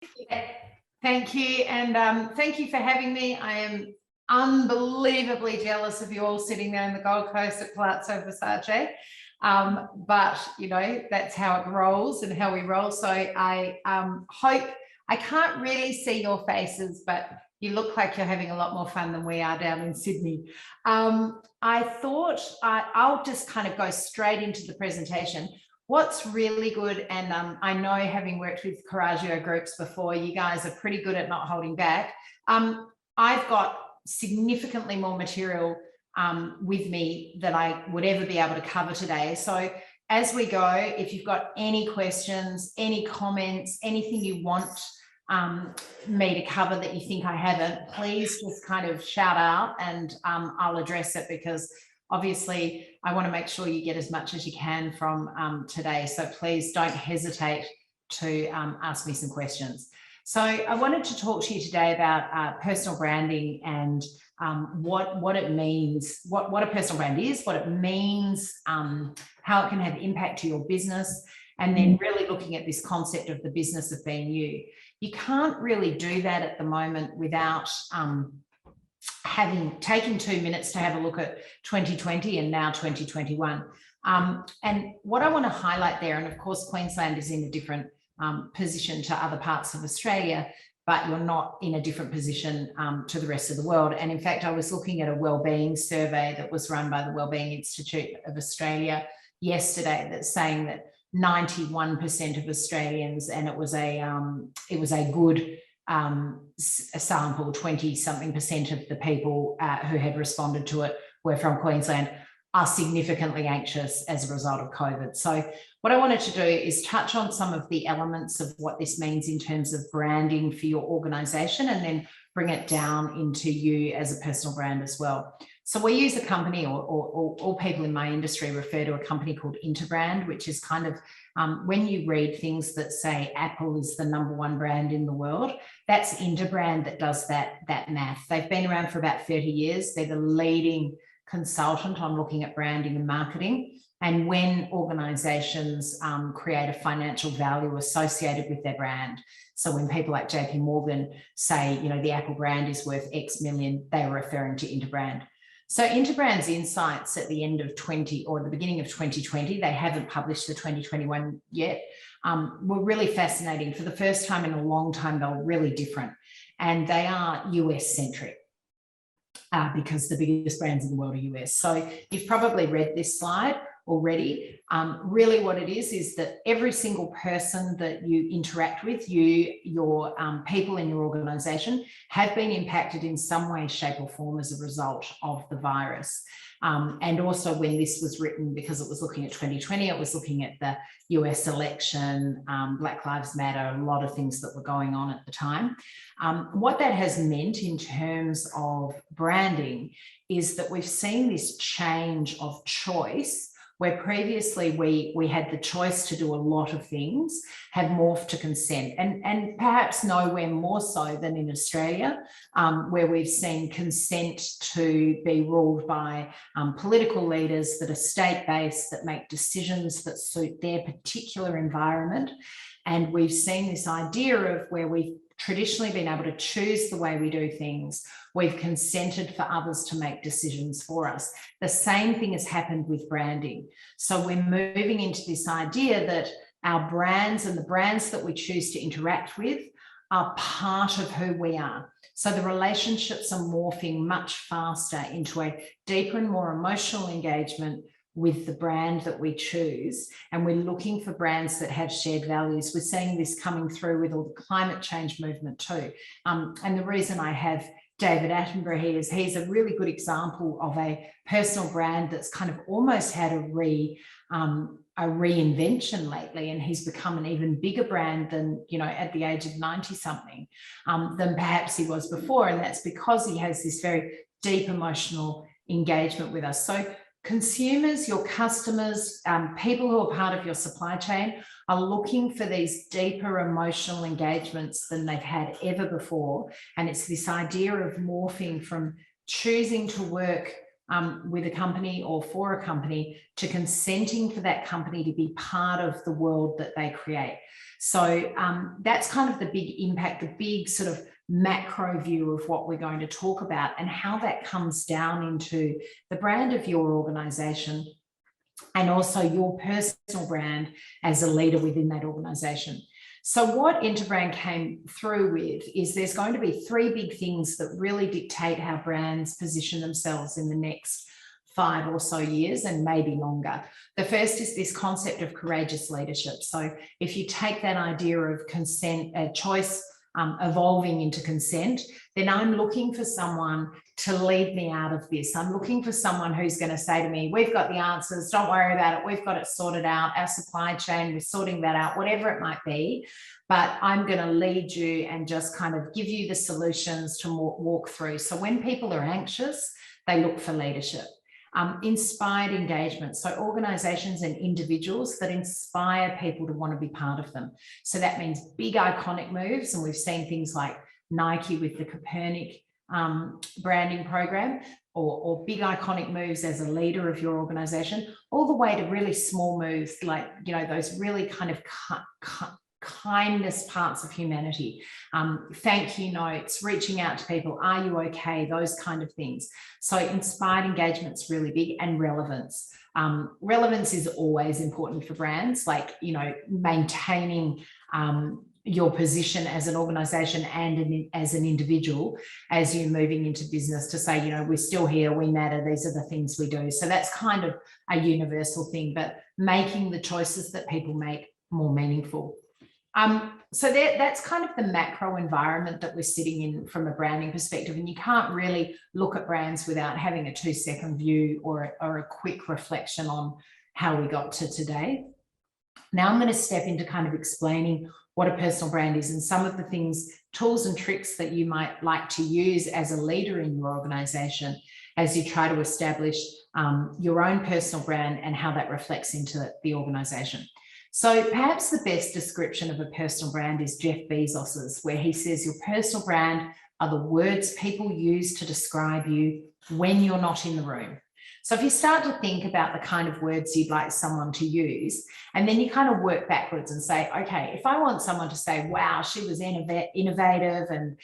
Yeah, thank you, and thank you for having me. I am unbelievably jealous of you all sitting there in the Gold Coast at Palazzo Versace. But you know, that's how it rolls and how we roll. So I hope, I can't really see your faces, but you look like you're having a lot more fun than we are down in Sydney. I thought I'll just kind of go straight into the presentation. What's really good, and I know having worked with Coraggio groups before, you guys are pretty good at not holding back. I've got significantly more material with me that I would ever be able to cover today. So as we go, if you've got any questions, any comments, anything you want me to cover that you think I haven't, please just kind of shout out, and I'll address it, because obviously I want to make sure you get as much as you can from today. So please don't hesitate to ask me some questions. So I wanted to talk to you today about personal branding and what it means, what a personal brand is, what it means, how it can have impact to your business, and then really looking at this concept of the business of being you. You can't really do that at the moment without taking 2 minutes to have a look at 2020 and now 2021. And what I want to highlight there, and of course Queensland is in a different position to other parts of Australia, but you're not in a different position to the rest of the world. And in fact, I was looking at a wellbeing survey that was run by the Wellbeing Institute of Australia yesterday, that's saying that 91% of Australians, and it was a good sample, 20-something% of the people who had responded to it were from Queensland, are significantly anxious as a result of COVID. So what I wanted to do is touch on some of the elements of what this means in terms of branding for your organisation, and then bring it down into you as a personal brand as well. So we use a company, or all people in my industry refer to a company called Interbrand, which is kind of, when you read things that say Apple is the #1 brand in the world, that's Interbrand that does that math. They've been around for about 30 years. They're the leading consultant on looking at branding and marketing. And when organizations create a financial value associated with their brand, so when people like JP Morgan say, you know, the Apple brand is worth X million, they are referring to Interbrand. So Interbrand's insights at the end of the beginning of 2020, they haven't published the 2021 yet, were really fascinating. For the first time in a long time, they were really different. And they are US centric. Because the biggest brands in the world are US. So you've probably read this slide already. Really what it is that every single person that you interact with, your people in your organisation, have been impacted in some way, shape or form as a result of the virus. And also when this was written, because it was looking at 2020, it was looking at the US election, Black Lives Matter, a lot of things that were going on at the time. What that has meant in terms of branding is that we've seen this change of choice, where previously we had the choice to do a lot of things, have morphed to consent, and perhaps nowhere more so than in Australia, where we've seen consent to be ruled by political leaders that are state-based, that make decisions that suit their particular environment. And we've seen this idea of where we've traditionally been able to choose the way we do things. We've consented for others to make decisions for us. The same thing has happened with branding. So we're moving into this idea that our brands and the brands that we choose to interact with are part of who we are. So the relationships are morphing much faster into a deeper and more emotional engagement with the brand that we choose. And we're looking for brands that have shared values. We're seeing this coming through with all the climate change movement too. And the reason I have David Attenborough here is he's a really good example of a personal brand that's kind of almost had a reinvention lately, and he's become an even bigger brand than, you know, at the age of 90 something, than perhaps he was before. And that's because he has this very deep emotional engagement with us. So consumers, your customers, people who are part of your supply chain are looking for these deeper emotional engagements than they've had ever before. And it's this idea of morphing from choosing to work with a company or for a company to consenting for that company to be part of the world that they create. So that's kind of the big impact, the big sort of macro view of what we're going to talk about and how that comes down into the brand of your organization and also your personal brand as a leader within that organization. So what Interbrand came through with is there's going to be 3 big things that really dictate how brands position themselves in the next 5 or so years and maybe longer. The first is this concept of courageous leadership. So if you take that idea of consent, choice, evolving into consent, then I'm looking for someone to lead me out of this. I'm looking for someone who's going to say to me, we've got the answers, don't worry about it, we've got it sorted out, our supply chain, we're sorting that out, whatever it might be, but I'm going to lead you and just kind of give you the solutions to walk through. So when people are anxious, they look for leadership. Inspired engagement, so organizations and individuals that inspire people to want to be part of them. So that means big iconic moves, and we've seen things like Nike with the Copernic branding program, or big iconic moves as a leader of your organization, all the way to really small moves like, you know, those really kind of kindness parts of humanity, thank you notes, reaching out to people, are you okay, those kind of things. So inspired engagement's really big, and relevance. Relevance is always important for brands, like, you know, maintaining your position as an organization and as an individual as you're moving into business, to say, you know, we're still here, we matter, these are the things we do. So that's kind of a universal thing, but making the choices that people make more meaningful. So that's kind of the macro environment that we're sitting in from a branding perspective, and you can't really look at brands without having a 2-second view or a quick reflection on how we got to today. Now I'm going to step into kind of explaining what a personal brand is and some of the things, tools and tricks that you might like to use as a leader in your organization as you try to establish your own personal brand and how that reflects into the organization. So perhaps the best description of a personal brand is Jeff Bezos's, where he says your personal brand are the words people use to describe you when you're not in the room. So if you start to think about the kind of words you'd like someone to use, and then you kind of work backwards and say, okay, if I want someone to say, wow, she was innovative and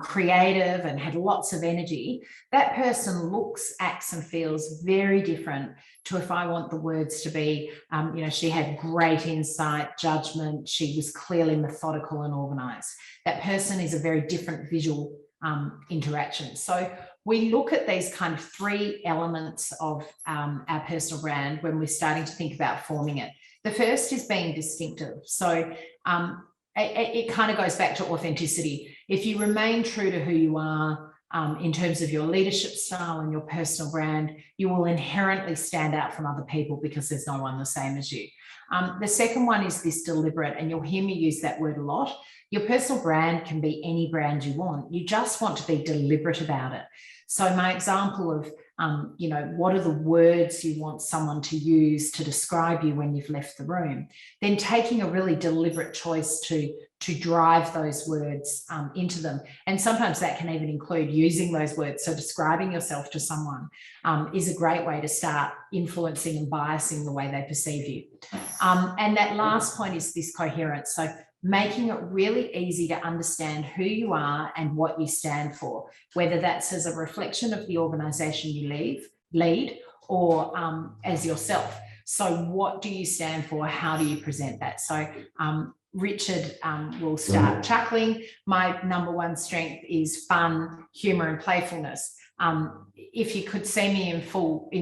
creative and had lots of energy, that person looks, acts and feels very different to if I want the words to be, you know, she had great insight, judgment, she was clearly methodical and organized. That person is a very different visual interaction. So we look at these kind of 3 elements of our personal brand when we're starting to think about forming it. The first is being distinctive. So it kind of goes back to authenticity. If you remain true to who you are in terms of your leadership style and your personal brand, you will inherently stand out from other people because there's no one the same as you. The second one is this deliberate, and you'll hear me use that word a lot. Your personal brand can be any brand you want. You just want to be deliberate about it. So my example of, you know, what are the words you want someone to use to describe you when you've left the room? Then taking a really deliberate choice to drive those words into them. And sometimes that can even include using those words. So describing yourself to someone is a great way to start influencing and biasing the way they perceive you. And that last point is this coherence. So making it really easy to understand who you are and what you stand for, whether that's as a reflection of the organization you lead or as yourself. So what do you stand for? How do you present that? So Richard will start chuckling. My number 1 strength is fun, humor and playfulness. If you could see me in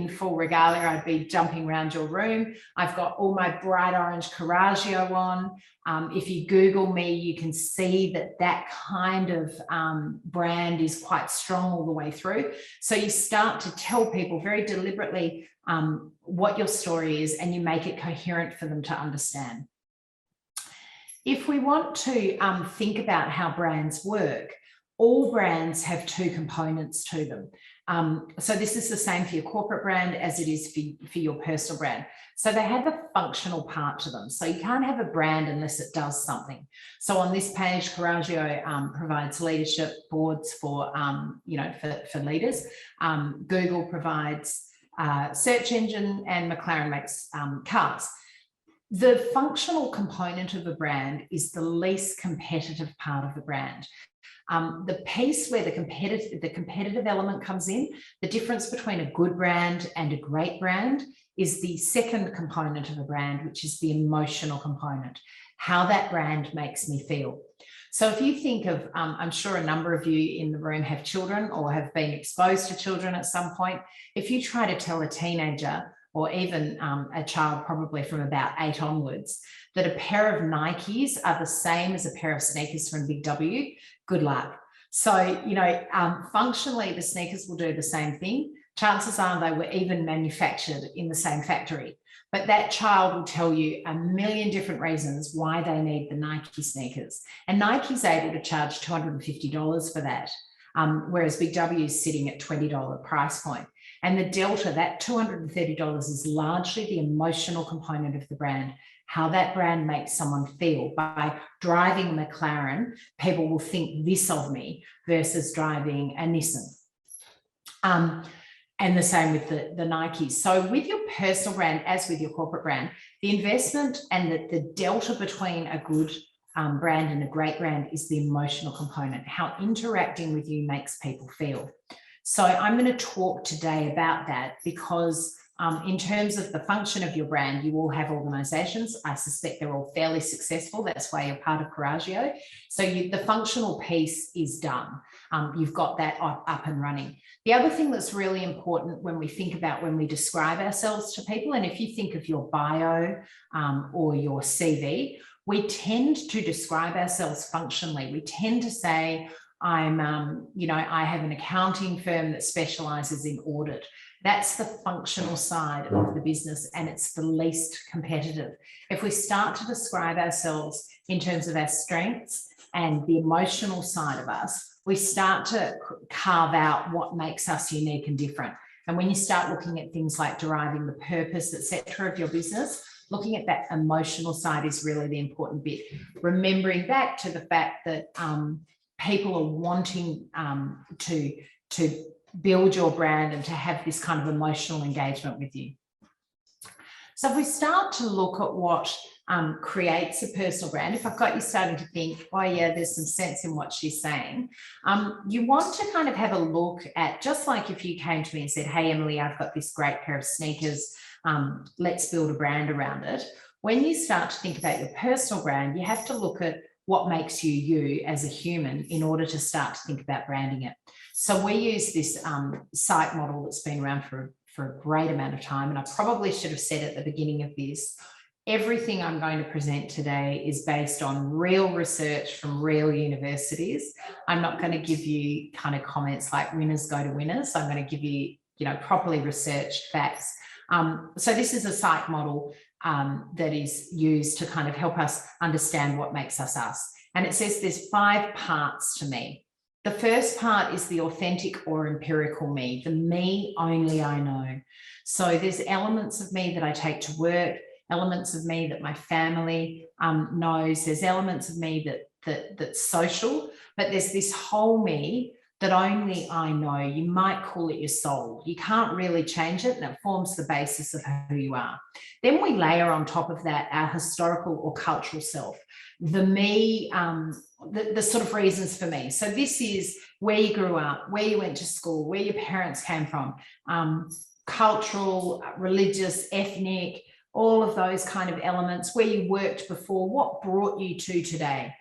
full regalia, I'd be jumping around your room. I've got all my bright orange Coraggio on. If you Google me, you can see that kind of brand is quite strong all the way through. So you start to tell people very deliberately what your story is, and you make it coherent for them to understand. If we want to think about how brands work, all brands have 2 components to them. So this is the same for your corporate brand as it is for your personal brand. So they have a functional part to them. So you can't have a brand unless it does something. So on this page, Coraggio provides leadership boards for, for leaders. Google provides search engine, and McLaren makes cars. The functional component of a brand is the least competitive part of the brand. The piece where the competitive element comes in, the difference between a good brand and a great brand is the second component of a brand, which is the emotional component, how that brand makes me feel. So if you think of, I'm sure a number of you in the room have children or have been exposed to children at some point. If you try to tell a teenager or even a child probably from about 8 onwards, that a pair of Nikes are the same as a pair of sneakers from Big W, good luck. So, functionally, the sneakers will do the same thing. Chances are they were even manufactured in the same factory. But that child will tell you a million different reasons why they need the Nike sneakers. And Nike's able to charge $250 for that, whereas Big W is sitting at $20 price point. And the delta, that $230, is largely the emotional component of the brand, how that brand makes someone feel. By driving a McLaren, people will think this of me versus driving a Nissan. And the same with the Nikes. So with your personal brand, as with your corporate brand, the investment and the delta between a good brand and a great brand is the emotional component, how interacting with you makes people feel. So I'm going to talk today about that because in terms of the function of your brand, you all have organizations. I suspect they're all fairly successful. That's why you're part of Coraggio. So the functional piece is done. You've got that up and running. The other thing that's really important when we think about when we describe ourselves to people, and if you think of your bio or your CV, we tend to describe ourselves functionally. We tend to say, I have an accounting firm that specializes in audit. That's the functional side of the business, and it's the least competitive. If we start to describe ourselves in terms of our strengths and the emotional side of us, we start to carve out what makes us unique and different. And when you start looking at things like deriving the purpose, etc., of your business, looking at that emotional side is really the important bit. Remembering back to the fact that people are wanting to build your brand and to have this kind of emotional engagement with you. So if we start to look at what creates a personal brand, if I've got you starting to think, oh yeah, there's some sense in what she's saying, you want to kind of have a look at, just like if you came to me and said, hey, Emily, I've got this great pair of sneakers, let's build a brand around it. When you start to think about your personal brand, you have to look at what makes you you as a human in order to start to think about branding it. So we use this site model that's been around for a great amount of time. And I probably should have said at the beginning of this, everything I'm going to present today is based on real research from real universities. I'm not going to give you kind of comments like winners go to winners. I'm going to give you, properly researched facts. So this is a site model that is used to kind of help us understand what makes us us. And it says there's 5 parts to me. The first part is the authentic or empirical me, the me only I know. So there's elements of me that I take to work, elements of me that my family knows. There's elements of me that's social, but there's this whole me that only I know. You might call it your soul. You can't really change it, and it forms the basis of who you are. Then we layer on top of that our historical or cultural self, the me, the sort of reasons for me. So this is where you grew up, where you went to school, where your parents came from, cultural, religious, ethnic, all of those kind of elements, where you worked before, what brought you to today.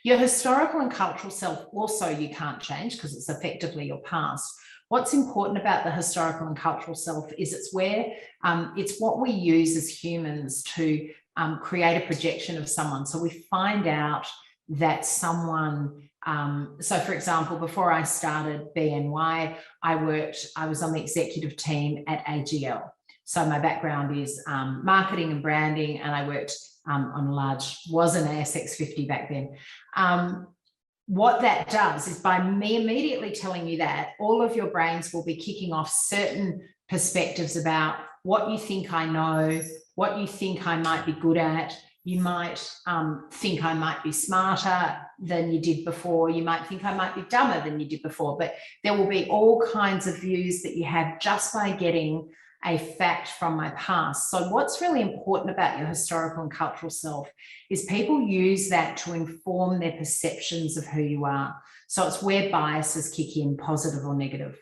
Your historical and cultural self also you can't change because it's effectively your past. What's important about the historical and cultural self is it's what we use as humans to create a projection of someone. So we find out that someone, so for example, before I started BNY, I was on the executive team at AGL. So my background is marketing and branding, and I worked on was an ASX 50 back then. what that does is, by me immediately telling you that, all of your brains will be kicking off certain perspectives about what you think I know, what you think I might be good at. You might think I might be smarter than you did before. You might think I might be dumber than you did before. But there will be all kinds of views that you have just by getting a fact from my past. So what's really important about your historical and cultural self is people use that to inform their perceptions of who you are. So it's where biases kick in, positive or negative.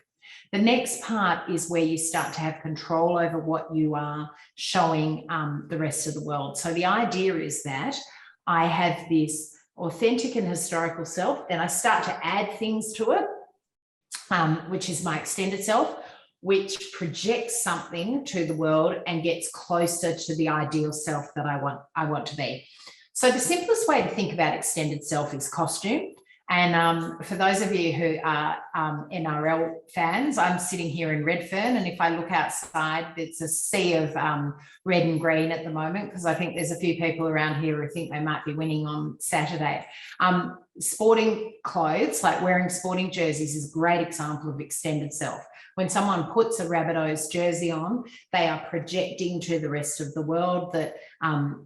The next part is where you start to have control over what you are showing the rest of the world. So the idea is that I have this authentic and historical self, then I start to add things to it, which is my extended self, which projects something to the world and gets closer to the ideal self that I want to be. So the simplest way to think about extended self is costume. And for those of you who are NRL fans, I'm sitting here in Redfern, and if I look outside, it's a sea of red and green at the moment, because I think there's a few people around here who think they might be winning on Saturday. Sporting clothes, like wearing sporting jerseys, is a great example of extended self. When someone puts a Rabbitohs jersey on, they are projecting to the rest of the world that,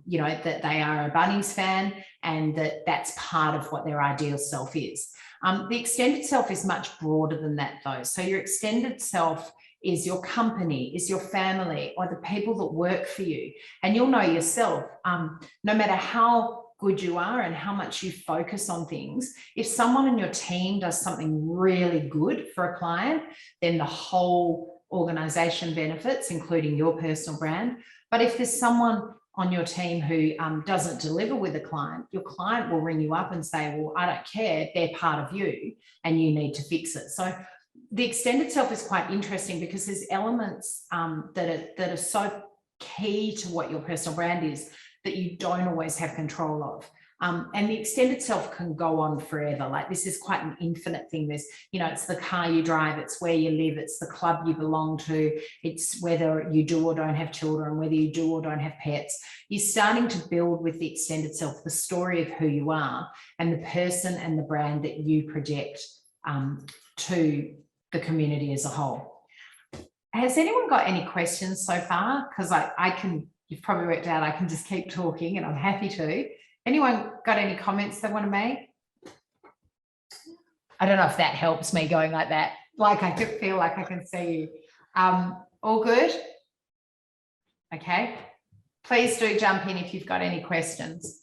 you know, that they are a Bunnies fan, and that that's part of what their ideal self is. The extended self is much broader than that, though. So your extended self is your company, is your family, or the people that work for you. And you'll know yourself, no matter how good you are and how much you focus on things, if someone in your team does something really good for a client, then the whole organization benefits, including your personal brand. But if there's someone on your team who doesn't deliver with a client, your client will ring you up and say, well, I don't care, they're part of you and you need to fix it. So the extended self is quite interesting, because there's elements that are so key to what your personal brand is that you don't always have control of. And the extended self can go on forever. Like, this is quite an infinite thing. There's, you know, it's the car you drive, it's where you live, it's the club you belong to, it's whether you do or don't have children, whether you do or don't have pets. You're starting to build with the extended self the story of who you are and the person and the brand that you project to the community as a whole. Has anyone got any questions so far? Because I can, you've probably worked out I can just keep talking, and I'm happy to. Anyone got any comments they want to make? I don't know if that helps me going like that. Like, I could feel like I can see you. All good? Okay. Please do jump in if you've got any questions.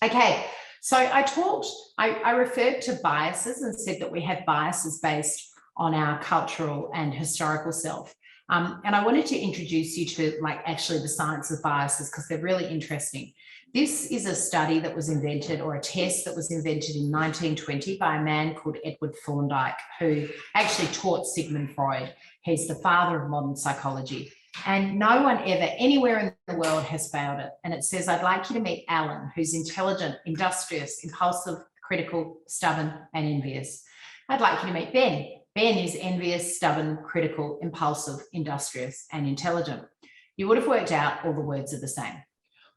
Okay. So I referred to biases and said that we have biases based on our cultural and historical self. And I wanted to introduce you to, like, actually the science of biases, because they're really interesting. This is a study that was invented, or a test that was invented in 1920 by a man called Edward Thorndike, who actually taught Sigmund Freud. He's the father of modern psychology. And no one ever, anywhere in the world, has failed it. And it says, I'd like you to meet Alan, who's intelligent, industrious, impulsive, critical, stubborn, and envious. I'd like you to meet Ben. Ben is envious, stubborn, critical, impulsive, industrious, and intelligent. You would have worked out all the words are the same.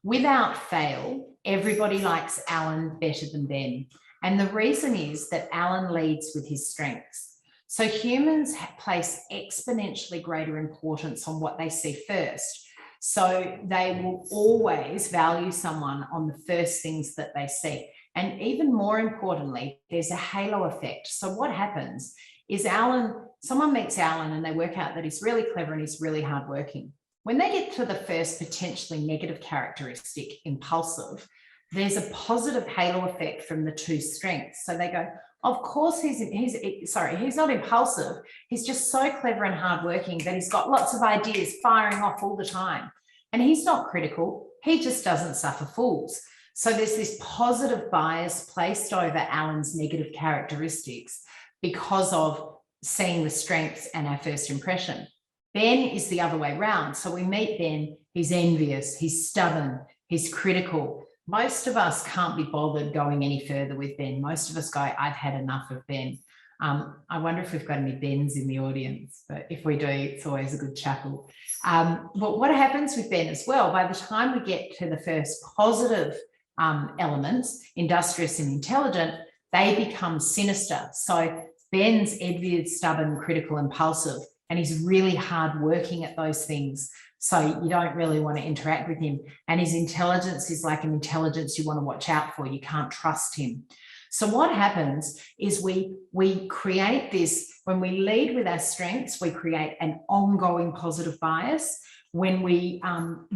Without fail, everybody likes Alan better than Ben. And the reason is that Alan leads with his strengths. So humans place exponentially greater importance on what they see first. So they will always value someone on the first things that they see. And even more importantly, there's a halo effect. So what happens is someone meets Alan and they work out that he's really clever and he's really hardworking. When they get to the first potentially negative characteristic, impulsive, there's a positive halo effect from the two strengths. So they go, of course he's not impulsive. He's just so clever and hardworking that he's got lots of ideas firing off all the time. And he's not critical. He just doesn't suffer fools. So there's this positive bias placed over Alan's negative characteristics because of seeing the strengths and our first impression. Ben is the other way around. So we meet Ben, he's envious, he's stubborn, he's critical. Most of us can't be bothered going any further with Ben. Most of us go, I've had enough of Ben. I wonder if we've got any Bens in the audience, but if we do, it's always a good chuckle. But what happens with Ben as well, by the time we get to the first positive elements, industrious and intelligent, they become sinister. So Ben's envious, stubborn, critical, impulsive, and he's really hard working at those things. So you don't really want to interact with him. And his intelligence is like an intelligence you want to watch out for. You can't trust him. So what happens is we create this, when we lead with our strengths, we create an ongoing positive bias. When we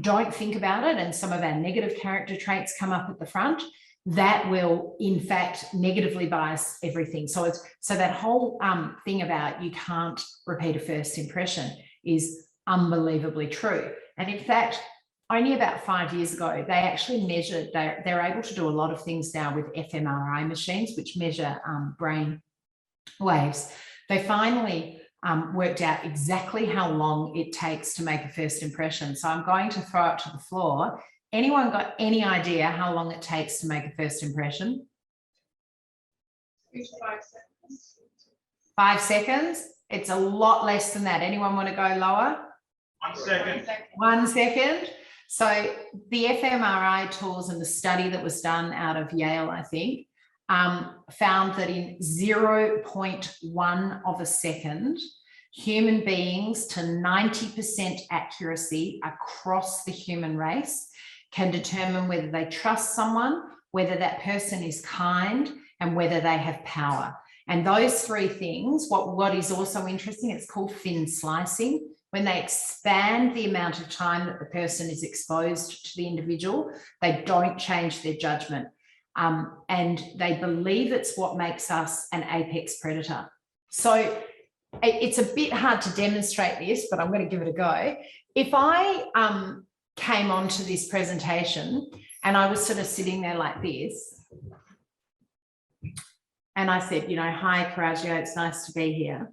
don't think about it and some of our negative character traits come up at the front, that will in fact negatively bias everything. So that whole thing about you can't repeat a first impression is unbelievably true. And in fact, only about 5 years ago, they actually measured, they're able to do a lot of things now with fMRI machines, which measure brain waves. They finally worked out exactly how long it takes to make a first impression. So I'm going to throw it to the floor. Anyone got any idea how long it takes to make a first impression? 5 seconds. 5 seconds? It's a lot less than that. Anyone want to go lower? 1 second. 1 second. So the fMRI tools and the study that was done out of Yale, I think, found that in 0.1 of a second, human beings to 90% accuracy across the human race can determine whether they trust someone, whether that person is kind, and whether they have power. And those three things, what is also interesting, it's called thin slicing. When they expand the amount of time that the person is exposed to the individual, they don't change their judgment. And they believe it's what makes us an apex predator. So it's a bit hard to demonstrate this, but I'm going to give it a go. If I came onto this presentation and I was sort of sitting there like this, and I said, you know, hi, Coraggio, it's nice to be here.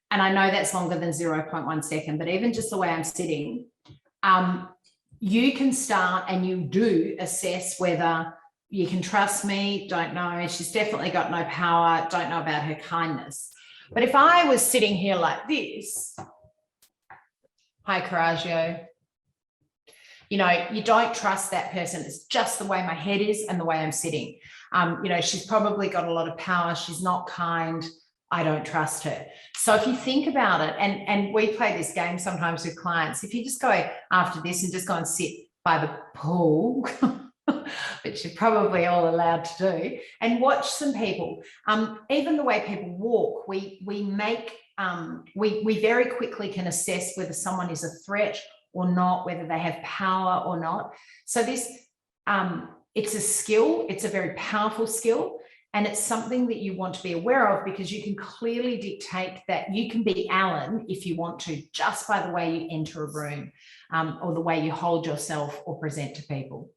And I know that's longer than 0.1 second, but even just the way I'm sitting, you can start and you do assess whether you can trust me, don't know, she's definitely got no power, don't know about her kindness. But if I was sitting here like this, hi, Coraggio, you know, you don't trust that person. It's just the way my head is and the way I'm sitting. You know, she's probably got a lot of power. She's not kind. I don't trust her. So if you think about it, and we play this game sometimes with clients, if you just go after this and just go and sit by the pool, which you're probably all allowed to do, and watch some people, even the way people walk, we very quickly can assess whether someone is a threat or not, whether they have power or not. So this, it's a skill, it's a very powerful skill. And it's something that you want to be aware of, because you can clearly dictate that you can be Alan if you want to, just by the way you enter a room, or the way you hold yourself or present to people.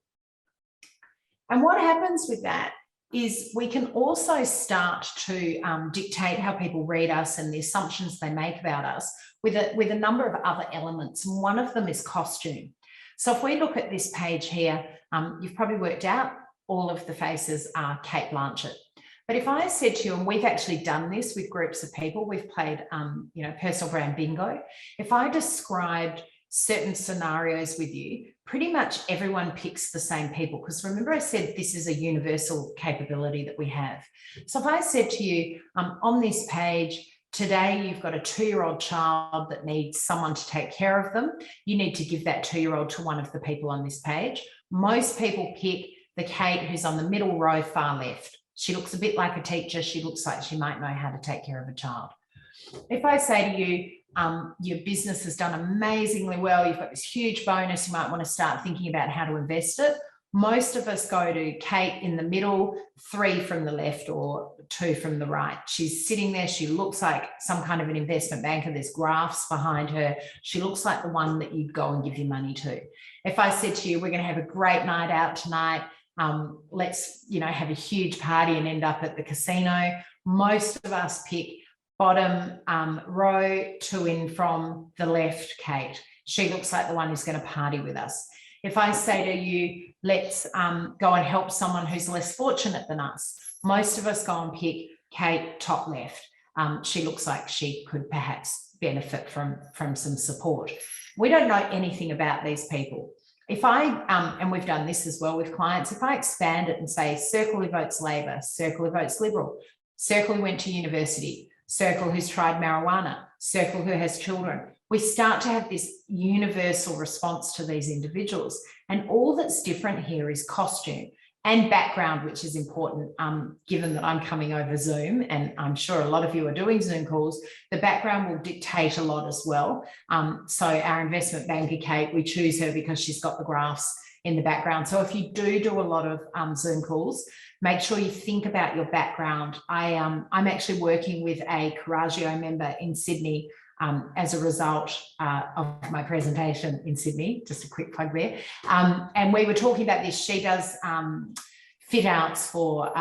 And what happens with that is we can also start to dictate how people read us and the assumptions they make about us with a number of other elements. And one of them is costume. So if we look at this page here, you've probably worked out all of the faces are Cate Blanchett. But if I said to you, and we've actually done this with groups of people, we've played, you know, personal brand bingo. If I described certain scenarios with you, pretty much everyone picks the same people, because remember I said this is a universal capability that we have. So if I said to you, on this page, today you've got a 2-year-old child that needs someone to take care of them, you need to give that 2-year-old to one of the people on this page. Most people pick the Kate who's on the middle row, far left. She looks a bit like a teacher. She looks like she might know how to take care of a child. If I say to you, your business has done amazingly well, you've got this huge bonus, you might want to start thinking about how to invest it. Most of us go to Kate in the middle, 3 from the left or 2 from the right. She's sitting there. She looks like some kind of an investment banker. There's graphs behind her. She looks like the one that you'd go and give your money to. If I said to you, we're going to have a great night out tonight, let's, you know, have a huge party and end up at the casino, most of us pick bottom row, 2 in from the left, Kate. She looks like the one who's going to party with us. If I say to you, let's go and help someone who's less fortunate than us, most of us go and pick Kate, top left. She looks like she could perhaps benefit from some support. We don't know anything about these people. if I, and we've done this as well with clients, if I expand it and say, circle who votes Labor, circle who votes Liberal, circle who went to university, circle who's tried marijuana, circle who has children, we start to have this universal response to these individuals. And all that's different here is costume and background, which is important, given that I'm coming over Zoom, and I'm sure a lot of you are doing Zoom calls, the background will dictate a lot as well. So our investment banker, Kate, we choose her because she's got the graphs in the background. So if you do a lot of Zoom calls, make sure you think about your background. I'm actually working with a Coraggio member in Sydney as a result of my presentation in Sydney, just a quick plug there. And we were talking about this. She does fit outs for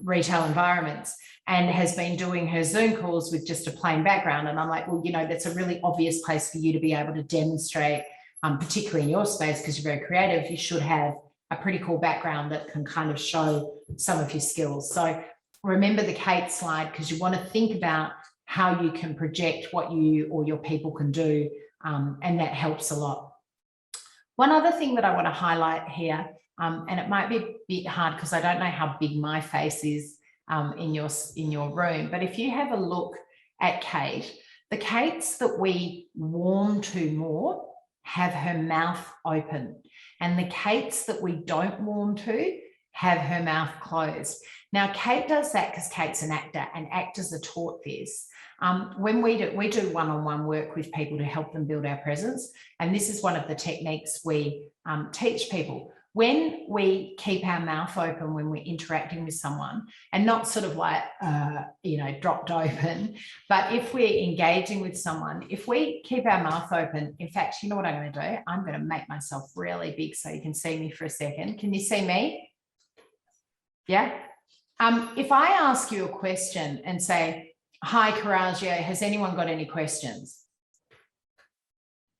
retail environments and has been doing her Zoom calls with just a plain background. And I'm like, well, you know, that's a really obvious place for you to be able to demonstrate, particularly in your space, because you're very creative, you should have a pretty cool background that can kind of show some of your skills. So remember the Kate slide, because you want to think about how you can project what you or your people can do, and that helps a lot. One other thing that I want to highlight here, and it might be a bit hard because I don't know how big my face is in your room, but if you have a look at Kate, the Kates that we warm to more have her mouth open, and the Kates that we don't warm to have her mouth closed. Now, Kate does that because Kate's an actor, and actors are taught this. When we do one-on-one work with people to help them build our presence, and this is one of the techniques we teach people. When we keep our mouth open when we're interacting with someone, and not sort of like, you know, dropped open, but if we're engaging with someone, if we keep our mouth open, in fact, you know what I'm going to do? I'm going to make myself really big so you can see me for a second. Can you see me? Yeah. If I ask you a question and say, hi, Coraggio, has anyone got any questions?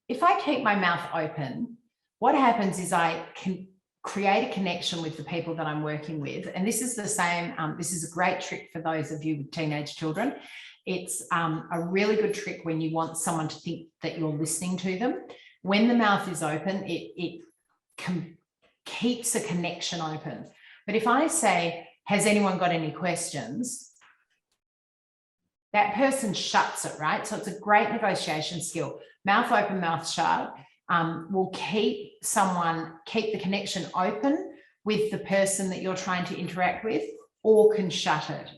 If I keep my mouth open, what happens is I can create a connection with the people that I'm working with. And this is the same, this is a great trick for those of you with teenage children. It's a really good trick when you want someone to think that you're listening to them. When the mouth is open, it keeps a connection open. But if I say, has anyone got any questions? That person shuts it, right? So it's a great negotiation skill. Mouth open, mouth shut will keep the connection open with the person that you're trying to interact with, or can shut it.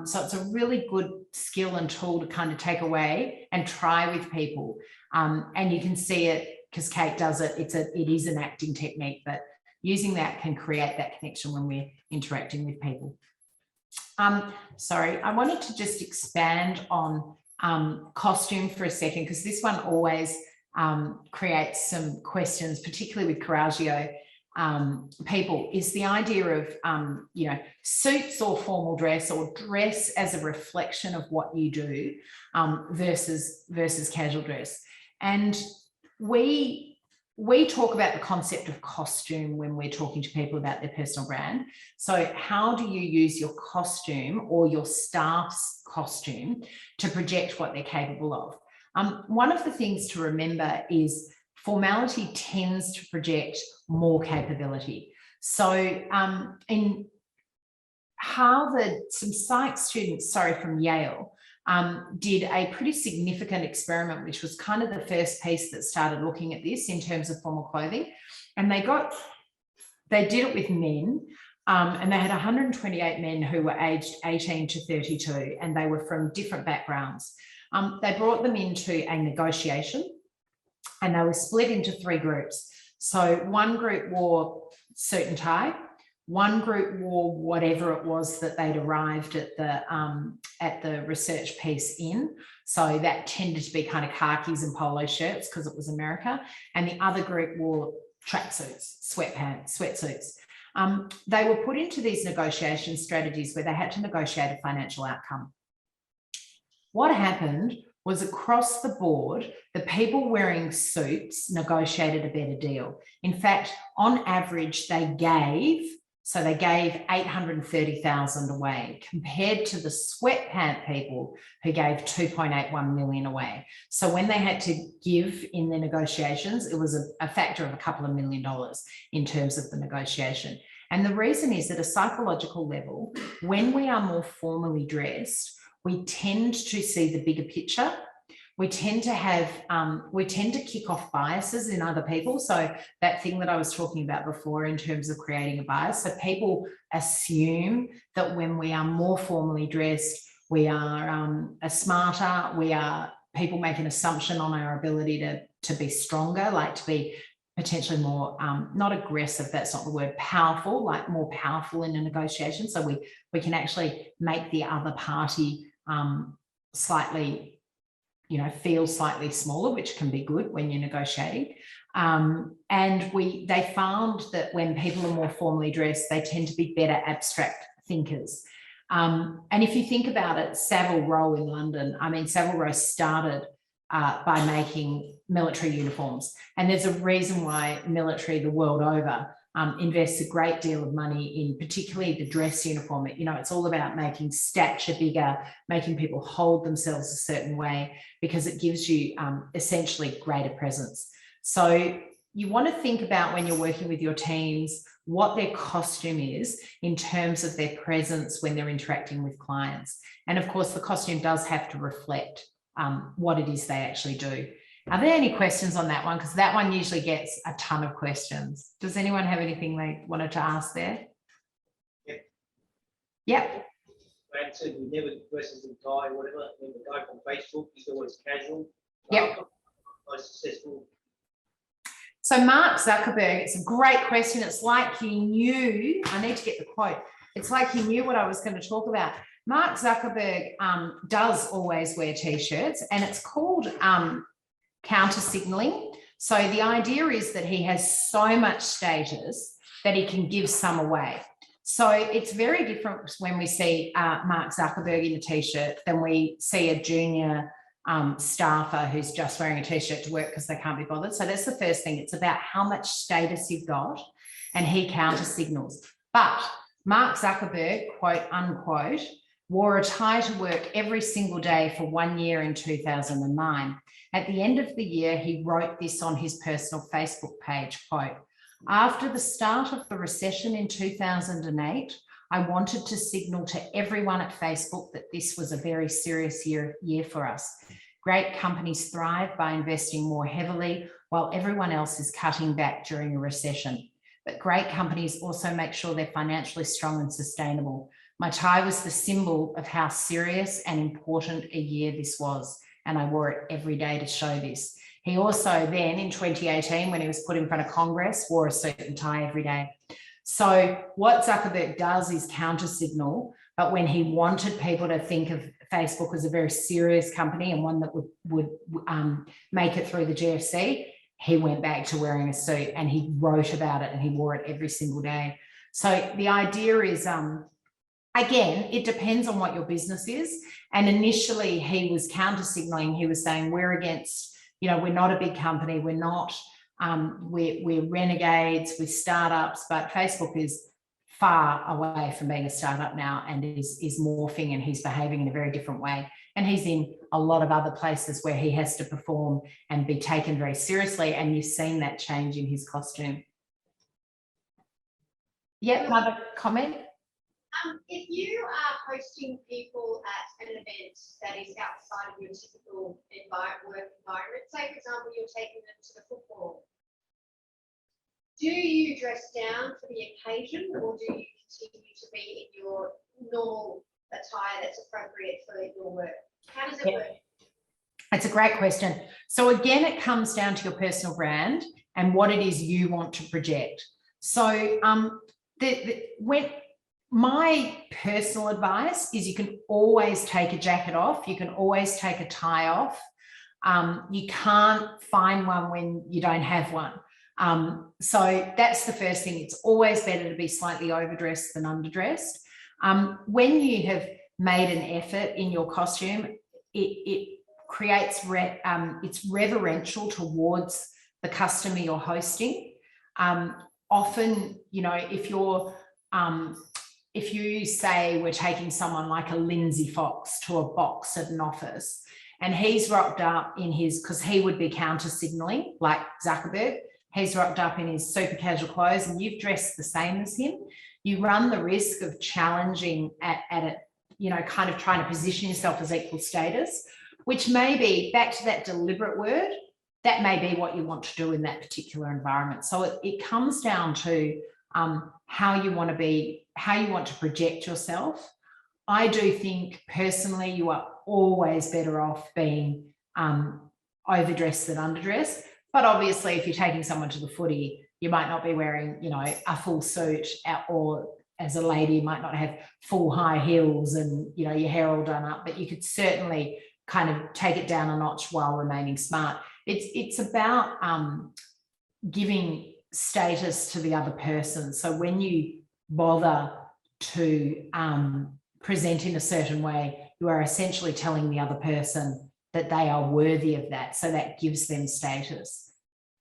So it's a really good skill and tool to kind of take away and try with people. And you can see it because Kate does it. It is an acting technique, but using that can create that connection when we're interacting with people. Sorry, I wanted to just expand on costume for a second, because this one always creates some questions, particularly with Coraggio people, is the idea of, you know, suits or formal dress, or dress as a reflection of what you do versus casual dress. And we talk about the concept of costume when we're talking to people about their personal brand. So how do you use your costume or your staff's costume to project what they're capable of? One of the things to remember is formality tends to project more capability. So in Harvard, some psych students, from Yale, did a pretty significant experiment, which was kind of the first piece that started looking at this in terms of formal clothing. And they did it with men, and they had 128 men who were aged 18 to 32, and they were from different backgrounds. They brought them into a negotiation, and they were split into 3 groups. So one group wore suit and tie, one group wore whatever it was that they'd arrived at the research piece in. So that tended to be kind of khakis and polo shirts because it was America. And the other group wore tracksuits, sweatsuits. They were put into these negotiation strategies where they had to negotiate a financial outcome. What happened was, across the board, the people wearing suits negotiated a better deal. In fact, on average, they gave So they gave 830,000 away compared to the sweatpant people who gave 2.81 million away. So when they had to give in the negotiations, it was a factor of a couple of $1 million in terms of the negotiation. And the reason is at a psychological level, when we are more formally dressed, we tend to see the bigger picture. We tend to have, we tend to kick off biases in other people. So that thing that I was talking about before in terms of creating a bias. So people assume that when we are more formally dressed, we are smarter, people make an assumption on our ability to be stronger, like to be potentially more, not aggressive, that's not the word, powerful, like more powerful in a negotiation. So we can actually make the other party slightly, feel slightly smaller, which can be good when you're negotiating. And they found that when people are more formally dressed, they tend to be better abstract thinkers. And if you think about it, Savile Row in London, Savile Row started by making military uniforms. And there's a reason why military the world over invests a great deal of money in particularly the dress uniform. It's all about making stature bigger, making people hold themselves a certain way, because it gives you essentially greater presence. So you want to think about when you're working with your teams, what their costume is in terms of their presence when they're interacting with clients. And of course, the costume does have to reflect what it is they actually do. Are there any questions on that one? Because that one usually gets a ton of questions. Does anyone have anything they wanted to ask there? Yep. Yep. Brad said we never dresses in tie, whatever. When the guy from Facebook, he's always casual. Yep. Most successful. So Mark Zuckerberg, it's a great question. It's like he knew, I need to get the quote. It's like he knew what I was going to talk about. Mark Zuckerberg does always wear t-shirts, and it's called counter signaling. So the idea is that he has so much status that he can give some away. So it's very different when we see Mark Zuckerberg in a t-shirt than we see a junior staffer who's just wearing a t-shirt to work because they can't be bothered. So that's the first thing. It's about how much status you've got, and he counter signals. But Mark Zuckerberg, quote unquote, wore a tie to work every single day for 1 year in 2009. At the end of the year, he wrote this on his personal Facebook page, quote, "After the start of the recession in 2008, I wanted to signal to everyone at Facebook that this was a very serious year for us. Great companies thrive by investing more heavily while everyone else is cutting back during a recession. But great companies also make sure they're financially strong and sustainable. My tie was the symbol of how serious and important a year this was, and I wore it every day to show this." He also then in 2018, when he was put in front of Congress, wore a suit and tie every day. So what Zuckerberg does is counter signal, but when he wanted people to think of Facebook as a very serious company and one that would make it through the GFC, he went back to wearing a suit, and he wrote about it and he wore it every single day. So the idea is, again, it depends on what your business is. And initially he was counter signaling. He was saying, we're against, we're not a big company. We're not, we're renegades with startups, but Facebook is far away from being a startup now and is morphing, and he's behaving in a very different way. And he's in a lot of other places where he has to perform and be taken very seriously. And you've seen that change in his costume. Yeah, another comment? If you are hosting people at an event that is outside of your typical work environment, say for example, you're taking them to the football, do you dress down for the occasion, or do you continue to be in your normal attire that's appropriate for your work? How does it work? It's a great question. So again, it comes down to your personal brand and what it is you want to project. So when my personal advice is you can always take a jacket off. You can always take a tie off. You can't find one when you don't have one. So that's the first thing. It's always better to be slightly overdressed than underdressed. When you have made an effort in your costume, it creates, it's reverential towards the customer you're hosting. Often, if you're if you say we're taking someone like a Lindsay Fox to a box at an office, and he's rocked up in his, because he would be counter signaling like Zuckerberg, he's rocked up in his super casual clothes and you've dressed the same as him, you run the risk of challenging at it, you know, kind of trying to position yourself as equal status, which may be, back to that deliberate word, that may be what you want to do in that particular environment. So it comes down to how you want to be, how you want to project yourself. I do think personally you are always better off being overdressed than underdressed. But obviously, if you're taking someone to the footy, you might not be wearing, you know, a full suit, or as a lady, you might not have full high heels and, you know, your hair all done up, but you could certainly kind of take it down a notch while remaining smart. It's about giving status to the other person. So when you bother to present in a certain way, you are essentially telling the other person that they are worthy of that. So that gives them status.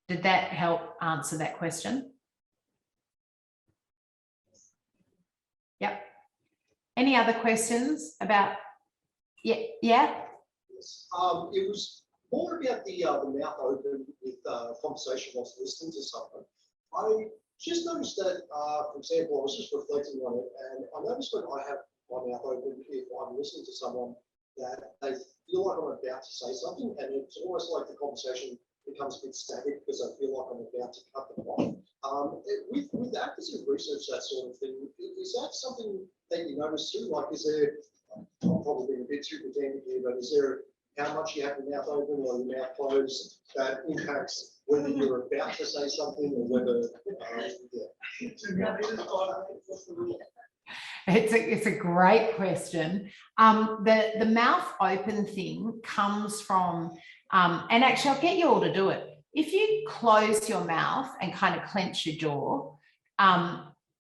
Did that help answer that question? Yep. Any other questions about, yeah? Yes. It was more about the mouth open with conversation whilst listening to someone. I just noticed that, for example, I was just reflecting on it, and I noticed when I have my mouth open, if I'm listening to someone, that they feel like I'm about to say something, and it's almost like the conversation becomes a bit static because I feel like I'm about to cut them off. With actors who research that sort of thing, is that something that you notice too? Like, is there, I'm probably being a bit too pedantic here, but is there how much you have your mouth open or your mouth closed that impacts whether you're about to say something or whether, It's a great question. The mouth open thing comes from, and actually I'll get you all to do it. If you close your mouth and kind of clench your jaw,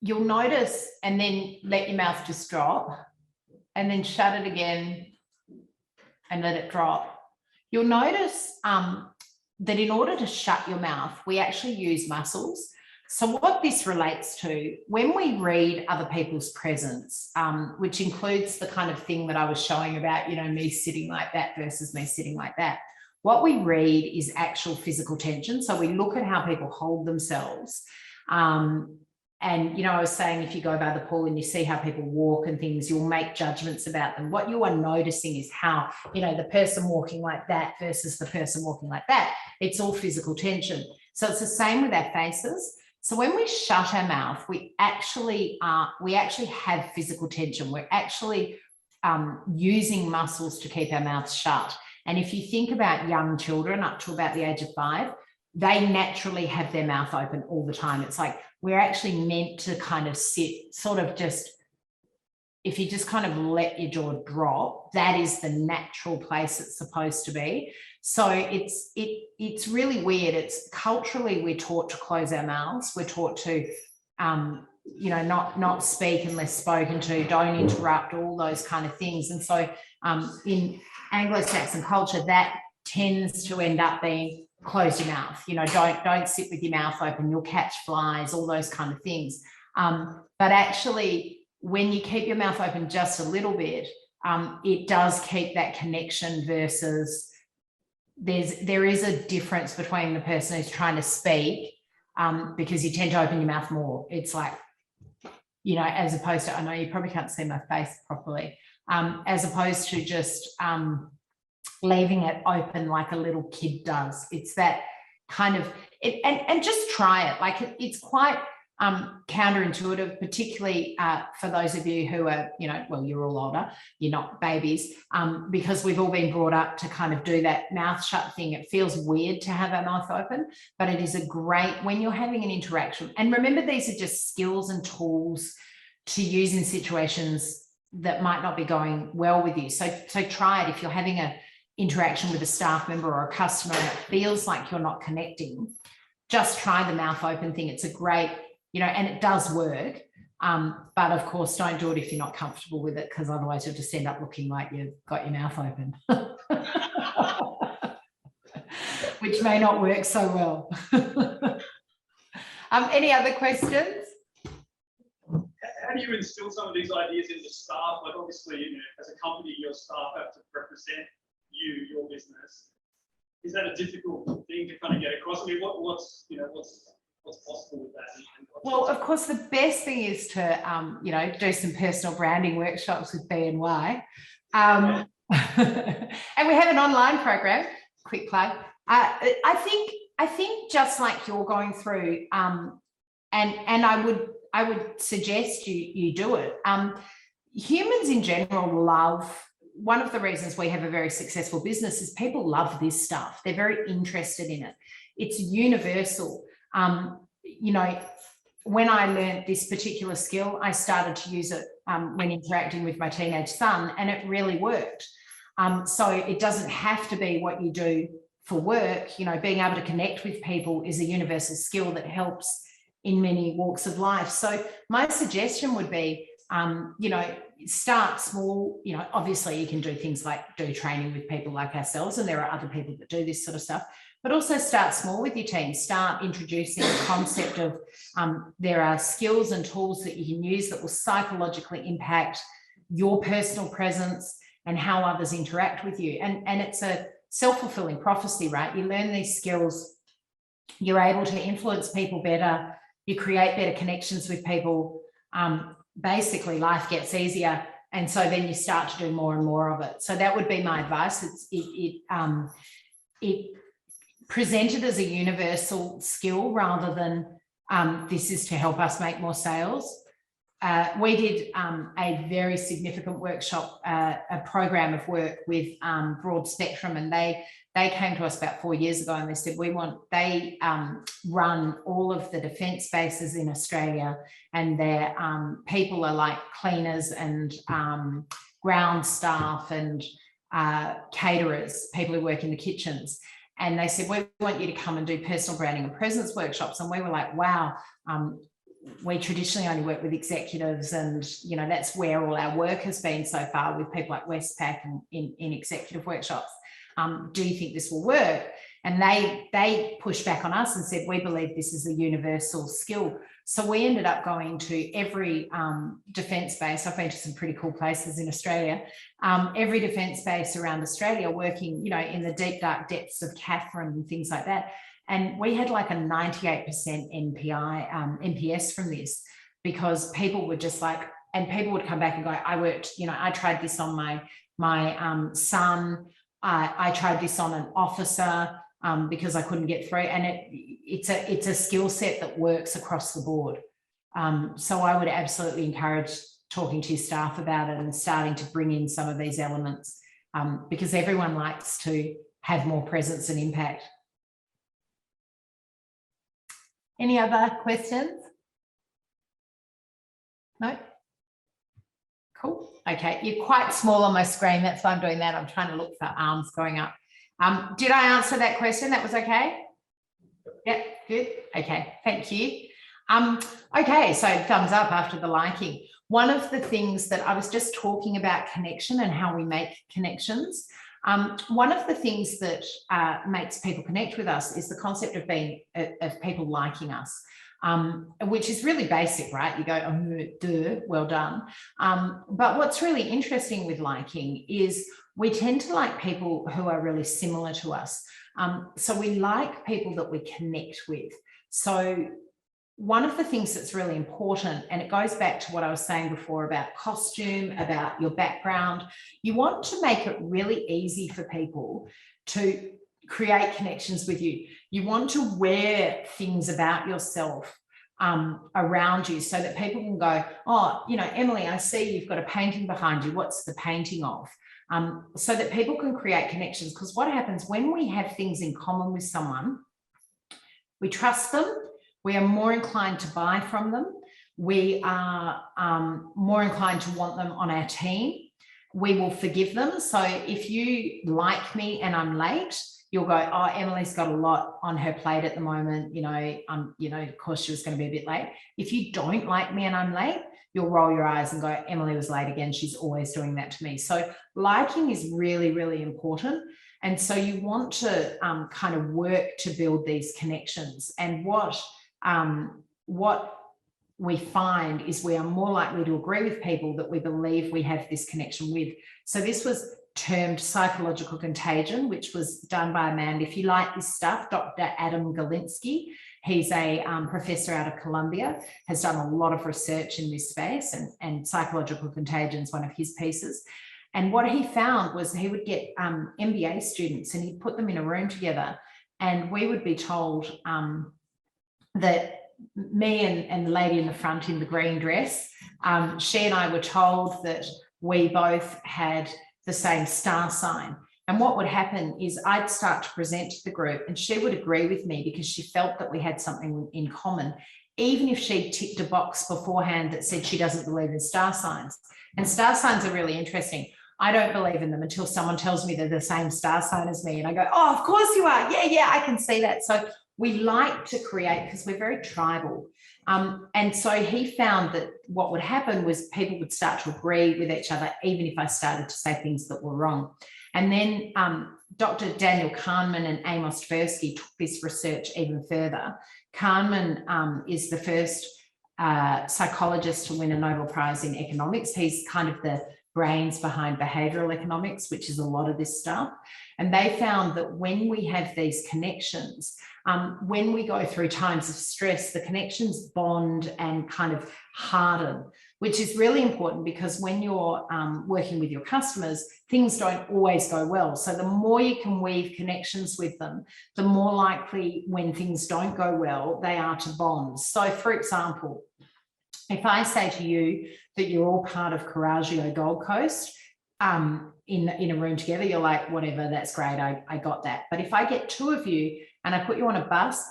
you'll notice, and then let your mouth just drop, and then shut it again and let it drop. You'll notice that in order to shut your mouth, we actually use muscles. So what this relates to, when we read other people's presence, which includes the kind of thing that I was showing about, you know, me sitting like that versus me sitting like that, what we read is actual physical tension. So we look at how people hold themselves. And, you know, I was saying, if you go by the pool and you see how people walk and things, you'll make judgments about them. What you are noticing is how, you know, the person walking like that versus the person walking like that. It's all physical tension. So it's the same with our faces. So when we shut our mouth, we actually have physical tension. We're actually using muscles to keep our mouths shut. And if you think about young children up to about the age of 5, they naturally have their mouth open all the time. It's like we're actually meant to kind of sit sort of just, if you just kind of let your jaw drop, that is the natural place it's supposed to be. So it's really weird. It's culturally, we're taught to close our mouths. We're taught to, you know, not speak unless spoken to, don't interrupt, all those kind of things. And so in Anglo-Saxon culture, that tends to end up being close your mouth, you know, don't sit with your mouth open, you'll catch flies, all those kind of things. But actually, when you keep your mouth open just a little bit, it does keep that connection versus there is a difference between the person who's trying to speak, because you tend to open your mouth more. It's like, you know, as opposed to, I know you probably can't see my face properly, as opposed to just leaving it open like a little kid does. It's that kind of, and just try it. Like it's quite counterintuitive, particularly for those of you who are, you know, well, you're all older, you're not babies, because we've all been brought up to kind of do that mouth shut thing. It feels weird to have our mouth open, but it is a great, when you're having an interaction, and remember, these are just skills and tools to use in situations that might not be going well with you. So try it. If you're having a interaction with a staff member or a customer and it feels like you're not connecting, just try the mouth open thing. It's a great, you know, and it does work. But of course, don't do it if you're not comfortable with it, because otherwise you'll just end up looking like you've got your mouth open, which may not work so well. Any other questions? do you instill some of these ideas into staff? Like obviously, you know, as a company, your staff have to represent you, your business. Is that a difficult thing to kind of get across? I mean, what's possible with that? Well, of course, the best thing is to, you know, do some personal branding workshops with BNY. And we have an online program, quick plug. I think just like you're going through, and I would suggest you do it. Humans in general love, one of the reasons we have a very successful business is people love this stuff. They're very interested in it. It's universal. You know, when I learned this particular skill, I started to use it when interacting with my teenage son, and it really worked. So it doesn't have to be what you do for work. You know, being able to connect with people is a universal skill that helps in many walks of life. So my suggestion would be, you know, start small. You know, obviously you can do things like do training with people like ourselves, and there are other people that do this sort of stuff, but also start small with your team. Start introducing the concept of there are skills and tools that you can use that will psychologically impact your personal presence and how others interact with you. And it's a self-fulfilling prophecy, right? You learn these skills, you're able to influence people better, you create better connections with people. Basically, life gets easier. And so then you start to do more and more of it. So that would be my advice. It presented as a universal skill rather than this is to help us make more sales. We did a very significant workshop, a program of work with Broad Spectrum, and they came to us about 4 years ago, and they said they run all of the defence bases in Australia, and their people are like cleaners and ground staff and caterers, people who work in the kitchens. And they said, we want you to come and do personal branding and presence workshops. And we were like, wow, we traditionally only work with executives, and you know that's where all our work has been so far with people like Westpac and in executive workshops. Do you think this will work? And they pushed back on us and said, we believe this is a universal skill. So we ended up going to every defence base. I've been to some pretty cool places in Australia. Every defence base around Australia, working, you know, in the deep dark depths of Catherine and things like that. And we had like a 98% NPS from this, because people were just like, and people would come back and go, I worked, you know, I tried this on my son. I tried this on an officer because I couldn't get through. And it's a skill set that works across the board. So I would absolutely encourage talking to your staff about it and starting to bring in some of these elements because everyone likes to have more presence and impact. Any other questions? No? Cool. Okay, you're quite small on my screen. That's why I'm doing that. I'm trying to look for arms going up. Did I answer that question? That was okay? Yeah, good. Okay, thank you. Okay, so thumbs up after the liking. One of the things that I was just talking about connection and how we make connections. One of the things that makes people connect with us is the concept of people liking us, which is really basic, right? You go, oh, duh, well done. But what's really interesting with liking is we tend to like people who are really similar to us. So we like people that we connect with. So one of the things that's really important, and it goes back to what I was saying before about costume, about your background, you want to make it really easy for people to create connections with you. You want to wear things about yourself around you so that people can go, oh, you know, Emily, I see you've got a painting behind you. What's the painting of? So that people can create connections. Because what happens when we have things in common with someone, we trust them, we are more inclined to buy from them, we are more inclined to want them on our team, we will forgive them. So if you like me and I'm late, you'll go, oh, Emily's got a lot on her plate at the moment, you know, of course she was going to be a bit late. If you don't like me and I'm late, you'll roll your eyes and go, Emily was late again, she's always doing that to me. So liking is really, really important. And so you want to kind of work to build these connections. And what we find is we are more likely to agree with people that we believe we have this connection with. So this was termed psychological contagion, which was done by a man, if you like this stuff, Dr. Adam Galinsky. He's a professor out of Columbia, has done a lot of research in this space, and psychological contagion is one of his pieces. And what he found was he would get MBA students and he'd put them in a room together, and we would be told that me and the lady in the front in the green dress, she and I were told that we both had the same star sign. And what would happen is I'd start to present to the group and she would agree with me because she felt that we had something in common, even if she ticked a box beforehand that said she doesn't believe in star signs. And star signs are really interesting. I don't believe in them until someone tells me they're the same star sign as me. And I go, oh, of course you are. Yeah, I can see that. So we like to create, because we're very tribal. And so he found that what would happen was people would start to agree with each other, even if I started to say things that were wrong. And then Dr. Daniel Kahneman and Amos Tversky took this research even further. Kahneman is the first psychologist to win a Nobel Prize in economics. He's kind of the brains behind behavioral economics, which is a lot of this stuff. And they found that when we have these connections, when we go through times of stress, the connections bond and kind of harden, which is really important because when you're working with your customers, things don't always go well. So the more you can weave connections with them, the more likely when things don't go well, they are to bond. So for example, if I say to you that you're all part of Coraggio Gold Coast in a room together, you're like, whatever, that's great, I got that. But if I get two of you and I put you on a bus,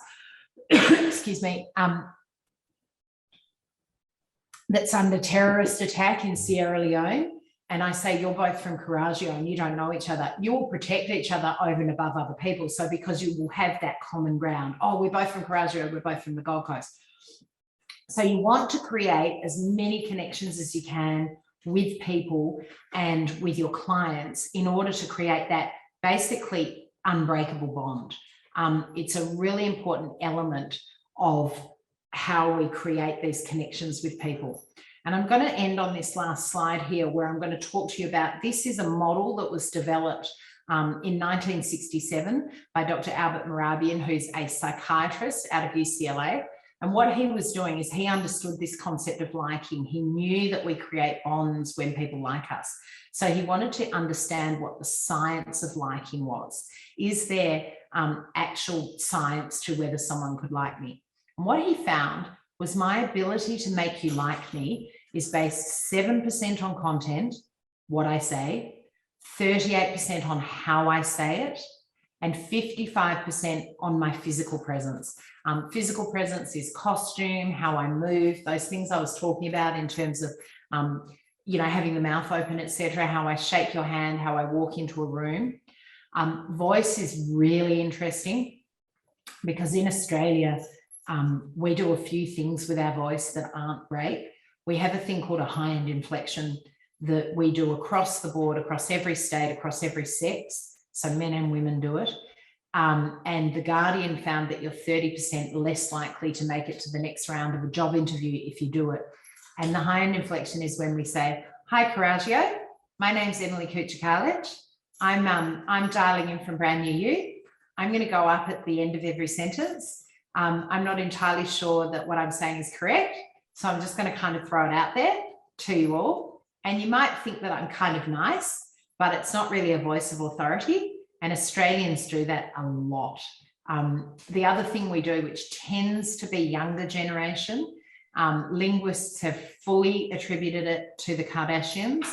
excuse me, that's under terrorist attack in Sierra Leone, and I say you're both from Coraggio and you don't know each other, you will protect each other over and above other people. So because you will have that common ground. Oh, we're both from Coraggio, we're both from the Gold Coast. So you want to create as many connections as you can with people and with your clients in order to create that basically unbreakable bond. It's a really important element of how we create these connections with people. And I'm going to end on this last slide here where I'm going to talk to you about, this is a model that was developed in 1967 by Dr. Albert Mehrabian, who's a psychiatrist out of UCLA. And what he was doing is he understood this concept of liking. He knew that we create bonds when people like us. So he wanted to understand what the science of liking was. Is there actual science to whether someone could like me? And what he found was my ability to make you like me is based 7% on content, what I say, 38% on how I say it, and 55% on my physical presence. Physical presence is costume, how I move, those things I was talking about in terms of, having the mouth open, etc., how I shake your hand, how I walk into a room. Voice is really interesting because in Australia, we do a few things with our voice that aren't great. We have a thing called a high-end inflection that we do across the board, across every state, across every sex. So men and women do it. And The Guardian found that you're 30% less likely to make it to the next round of a job interview if you do it. And the high-end inflection is when we say, hi, Coraggio, my name's Emily Kucukalic. I'm dialing in from brand new you. I'm going to go up at the end of every sentence. I'm not entirely sure that what I'm saying is correct. So I'm just going to kind of throw it out there to you all. And you might think that I'm kind of nice, but it's not really a voice of authority. And Australians do that a lot. The other thing we do, which tends to be younger generation, linguists have fully attributed it to the Kardashians.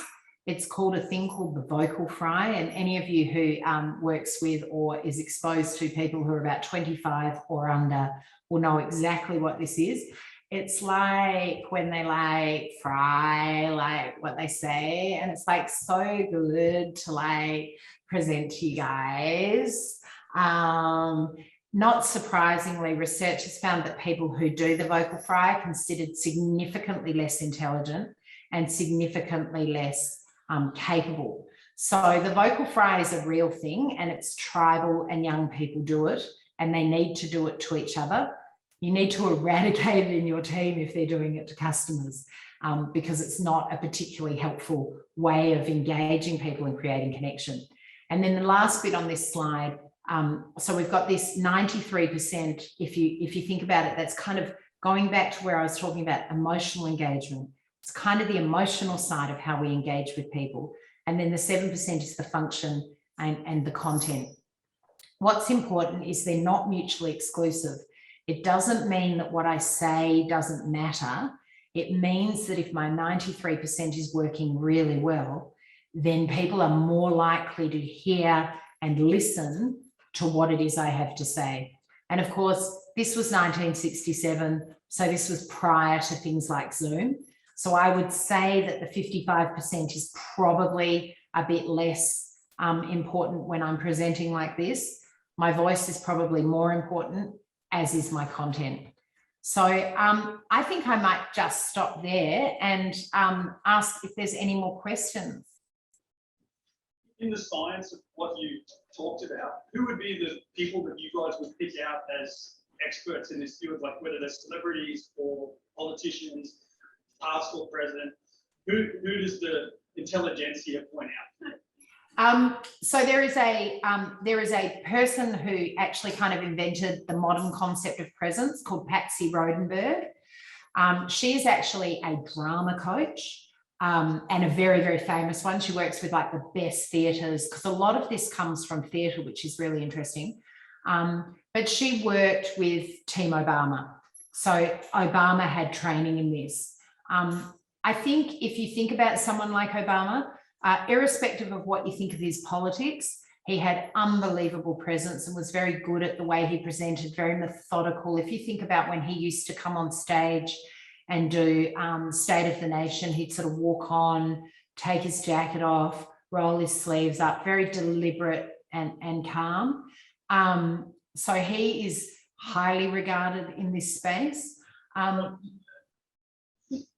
It's called a thing called the vocal fry. And any of you who works with or is exposed to people who are about 25 or under will know exactly what this is. It's like when they fry what they say, and it's so good to present to you guys. Not surprisingly, research has found that people who do the vocal fry are considered significantly less intelligent and significantly less capable. So the vocal fry is a real thing, and it's tribal, and young people do it, and they need to do it to each other. You need to eradicate it in your team if they're doing it to customers, because it's not a particularly helpful way of engaging people and creating connection. And then the last bit on this slide, so we've got this 93%. If you think about it, that's kind of going back to where I was talking about emotional engagement. It's kind of the emotional side of how we engage with people. And then the 7% is the function and the content. What's important is they're not mutually exclusive. It doesn't mean that what I say doesn't matter. It means that if my 93% is working really well, then people are more likely to hear and listen to what it is I have to say. And of course, this was 1967, so this was prior to things like Zoom. So I would say that the 55% is probably a bit less important when I'm presenting like this. My voice is probably more important, as is my content. So I think I might just stop there and ask if there's any more questions. In the science of what you talked about, who would be the people that you guys would pick out as experts in this field, like whether they're celebrities or politicians, past or present? Who does the intelligentsia point out? So there is a person who actually kind of invented the modern concept of presence called Patsy Rodenberg. She's actually a drama coach. And a very, very famous one. She works with like the best theatres, because a lot of this comes from theatre, which is really interesting. But she worked with Team Obama. So Obama had training in this. I think if you think about someone like Obama, irrespective of what you think of his politics, he had unbelievable presence and was very good at the way he presented, very methodical. If you think about when he used to come on stage and do State of the Nation, he'd sort of walk on, take his jacket off, roll his sleeves up, very deliberate and calm. So he is highly regarded in this space. Not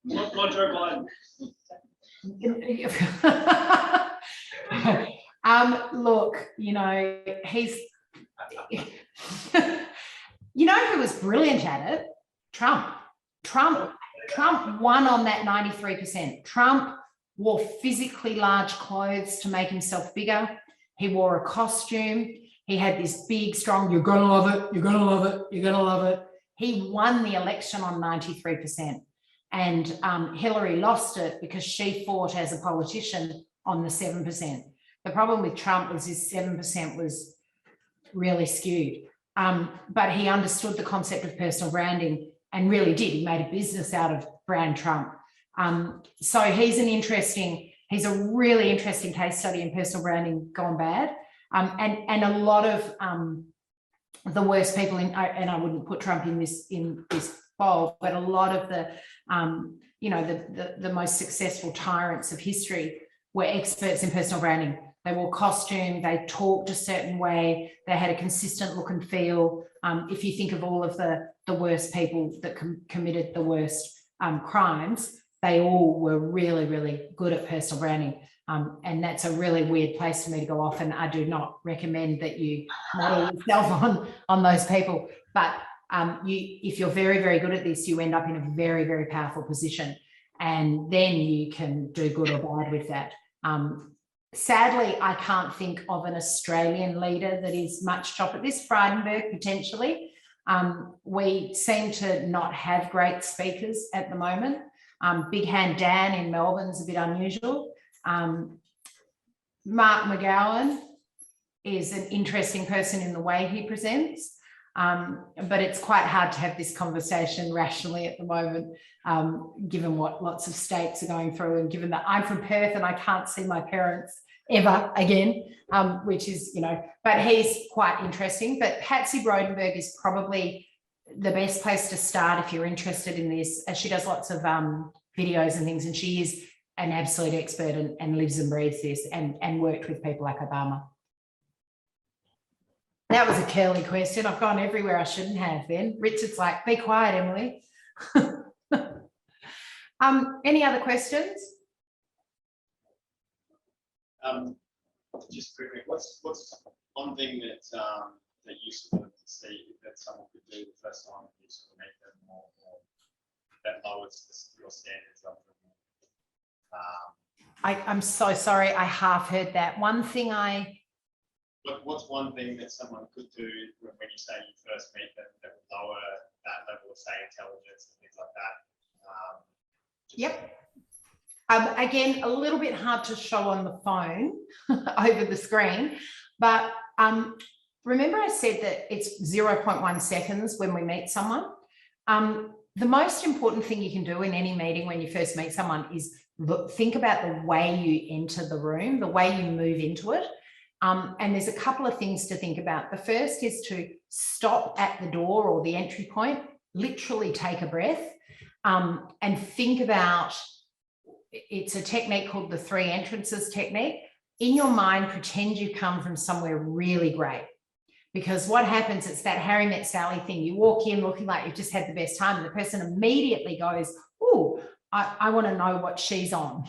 Joe Biden. Look, you know, he's, you know who was brilliant at it? Trump won on that 93%. Trump wore physically large clothes to make himself bigger. He wore a costume. He had this big, strong, you're going to love it, you're going to love it, you're going to love it. He won the election on 93%. And Hillary lost it because she fought as a politician on the 7%. The problem with Trump was his 7% was really skewed. But he understood the concept of personal branding and really did. He made a business out of brand Trump. So he's a really interesting case study in personal branding gone bad. And a lot of the worst people in, and I wouldn't put Trump in this bowl, but a lot of the, you know, the most successful tyrants of history were experts in personal branding. They wore costume, they talked a certain way, they had a consistent look and feel. If you think of all of the worst people that committed the worst crimes, they all were really, really good at personal branding. And that's a really weird place for me to go off, and I do not recommend that you model yourself on those people. But if you're very, very good at this, you end up in a very, very powerful position, and then you can do good or bad with that. Sadly, I can't think of an Australian leader that is much top at this. Frydenberg, potentially. We seem to not have great speakers at the moment. Big Hand Dan in Melbourne is a bit unusual. Mark McGowan is an interesting person in the way he presents, but it's quite hard to have this conversation rationally at the moment, given what lots of states are going through, and given that I'm from Perth and I can't see my parents ever again, which is, you know, but he's quite interesting. But Patsy Rodenberg is probably the best place to start if you're interested in this, as she does lots of videos and things, and she is an absolute expert and lives and breathes this, and worked with people like Obama. That was a curly question. I've gone everywhere I shouldn't have then. Richard's like, be quiet, Emily. Any other questions? Just quickly, what's one thing that that you sort of see that someone could do the first time you sort of meet them, or that lowers your standards of them? I'm so sorry, I half heard that. One thing What's one thing that someone could do when you say you first meet them that would lower that level of, say, intelligence and things like that? Yep. Again, a little bit hard to show on the phone over the screen, but remember I said that it's 0.1 seconds when we meet someone. The most important thing you can do in any meeting when you first meet someone is think about the way you enter the room, the way you move into it. And there's a couple of things to think about. The first is to stop at the door or the entry point, literally take a breath, and think about, it's a technique called the 3 entrances technique. In your mind, pretend you come from somewhere really great. Because what happens, it's that Harry Met Sally thing. You walk in looking like you've just had the best time, and the person immediately goes, oh, I want to know what she's on.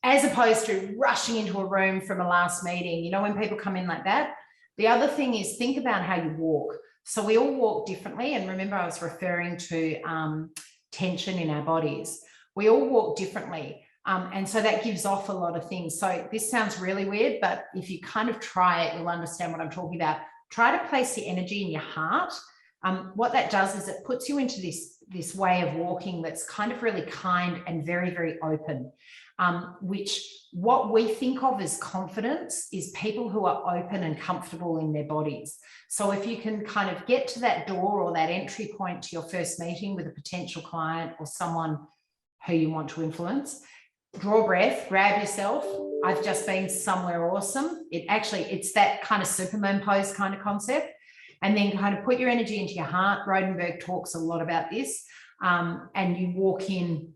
As opposed to rushing into a room from a last meeting. You know, when people come in like that. The other thing is think about how you walk. So we all walk differently. And remember, I was referring to tension in our bodies. We all walk differently. And so that gives off a lot of things. So this sounds really weird, but if you kind of try it, you'll understand what I'm talking about. Try to place the energy in your heart. What that does is it puts you into this way of walking that's kind of really kind and very, very open, which what we think of as confidence is people who are open and comfortable in their bodies. So if you can kind of get to that door or that entry point to your first meeting with a potential client or someone who you want to influence, draw a breath, grab yourself. I've just been somewhere awesome. It's that kind of Superman pose kind of concept. And then kind of put your energy into your heart. Rodenberg talks a lot about this. And you walk in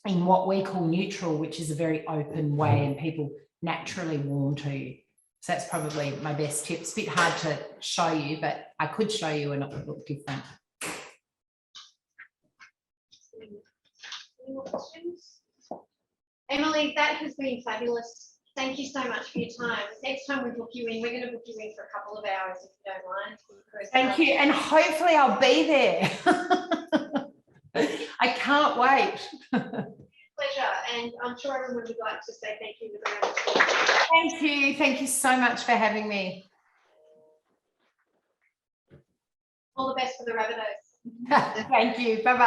what we call neutral, which is a very open way, and people naturally warm to you. So that's probably my best tip. It's a bit hard to show you, but I could show you and it would look different. Any more questions? Emily, that has been fabulous. Thank you so much for your time. Next time we book you in, we're going to book you in for a couple of hours if you don't mind. Thank you. And hopefully I'll be there. I can't wait. Pleasure. And I'm sure everyone would like to say thank you with a round of applause. Thank you. Thank you so much for having me. All the best for the Rabbitohs. Thank you. Bye-bye.